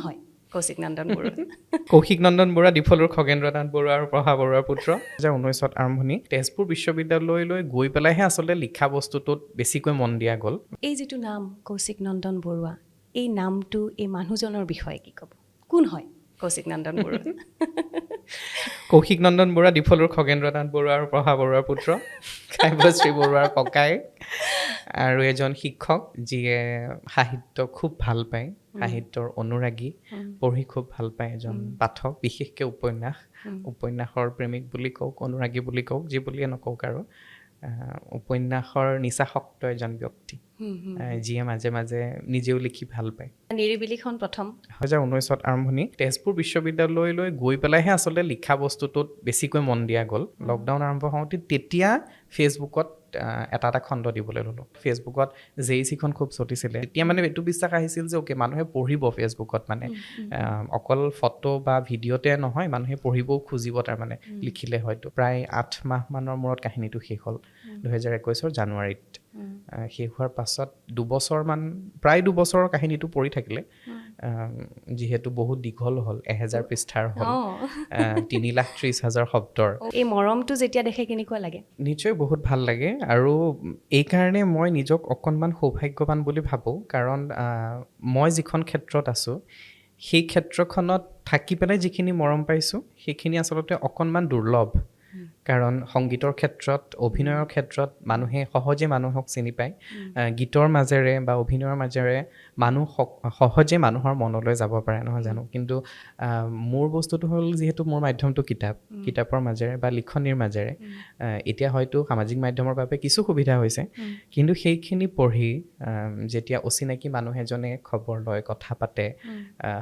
হয় কৌশিক নন্দন বৰুৱা? কৌশিক নন্দন বৰুৱা ডিফলুৰ খগেন্দ্ৰনাথ বৰুৱা আৰু প্ৰভা বৰুৱাৰ পুত্ৰ। 2019 আৰম্ভণি তেজপুৰ বিশ্ববিদ্যালয়লৈ গৈ পেলাইহে আচলতে লিখা বস্তুটোত বেছিকৈ মন দিয়া গ'ল। এই যিটো নাম কৌশিক নন্দন বৰুৱা, এই নামটো এই মানুহজনৰ বিষয়ে কি ক'ব? কোন হয় কৌশিক নন্দন বৰুৱা? কৌশিক নন্দন বৰুৱা ডিফলুৰ খগেন্দ্ৰনাথ বৰুৱা আৰু প্ৰভা বৰুৱাৰ পুত্ৰ, কাব্যশ্ৰী বৰুৱাৰ ককাই আৰু এজন শিক্ষক যিয়ে সাহিত্য খুব ভাল পায়, সাহিত্যৰ অনুৰাগী, পঢ়ি খুব ভাল পায় এজন পাঠক, বিশেষকৈ উপন্যাসৰ প্ৰেমিক বুলি কওক, অনুৰাগী বুলি কওক, যি বুলিয়ে নকওক আৰু উপন্যাসৰ নিচাসক্ত এজন ব্যক্তি যিয়ে মাজে মাজে নিজেও লিখি ভাল পায়। নিৰিবিলিখন প্ৰথম 2019 আৰম্ভণি তেজপুৰ বিশ্ববিদ্যালয়লৈ গৈ পেলাইহে আচলতে লিখা বস্তুটোত বেছিকৈ মন দিয়া গ'ল। লকডাউন আৰম্ভ হওঁতে তেতিয়া ফেচবুকত এটা খণ্ড দিবলৈ ল'লোঁ। ফেচবুকত জেইচিখন খুব চলিছিলে। তেতিয়া মানে এইটো বিশ্বাস আহিছিল যে অ'কে মানুহে পঢ়িব ফেচবুকত, মানে অকল ফটো বা ভিডিঅ'তে নহয়, মানুহে পঢ়িবও খুজিব তাৰমানে লিখিলে হয়তো। প্ৰায় 8 মাহমানৰ মূৰত কাহিনীটো শেষ হ'ল 2021 জানুৱাৰীত। শেষ হোৱাৰ পাছত প্ৰায় 2 বছৰৰ কাহিনীটো পঢ়ি থাকিলে, যিহেতু বহুত দীঘল হ'ল, 1000 পৃষ্ঠাৰ হ'ল, 3,30,000 শব্দৰ। এই মৰমটো যেতিয়া দেখে কেনেকুৱা লাগে? নিশ্চয় বহুত ভাল লাগে, আৰু এইকাৰণে মই নিজক অকণমান সৌভাগ্যৱান বুলি ভাবোঁ। কাৰণ মই যিখন ক্ষেত্ৰত আছোঁ, সেই ক্ষেত্ৰখনত থাকি পেলাই যিখিনি মৰম পাইছোঁ সেইখিনি আচলতে অকণমান দুৰ্লভ। কাৰণ সংগীতৰ ক্ষেত্ৰত, অভিনয়ৰ ক্ষেত্ৰত মানুহে সহজে মানুহক চিনি পায়। গীতৰ মাজেৰে বা অভিনয়ৰ মাজেৰে মানুহ সহজে মানুহৰ মনলৈ যাব পাৰে, নহয় জানো? কিন্তু মোৰ বস্তুটো হ'ল, যিহেতু মোৰ মাধ্যমটো কিতাপৰ মাজেৰে বা লিখনিৰ মাজেৰে, এতিয়া হয়তো সামাজিক মাধ্যমৰ বাবে কিছু সুবিধা হৈছে, কিন্তু সেইখিনি পঢ়ি যেতিয়া অচিনাকি মানুহ এজনে খবৰ লয়, কথা পাতে,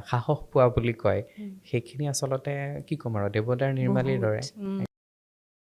সাহস পোৱা বুলি কয়, সেইখিনি আচলতে কি ক'ম আৰু, দেৱতাৰ নিৰ্মালীৰ দৰে।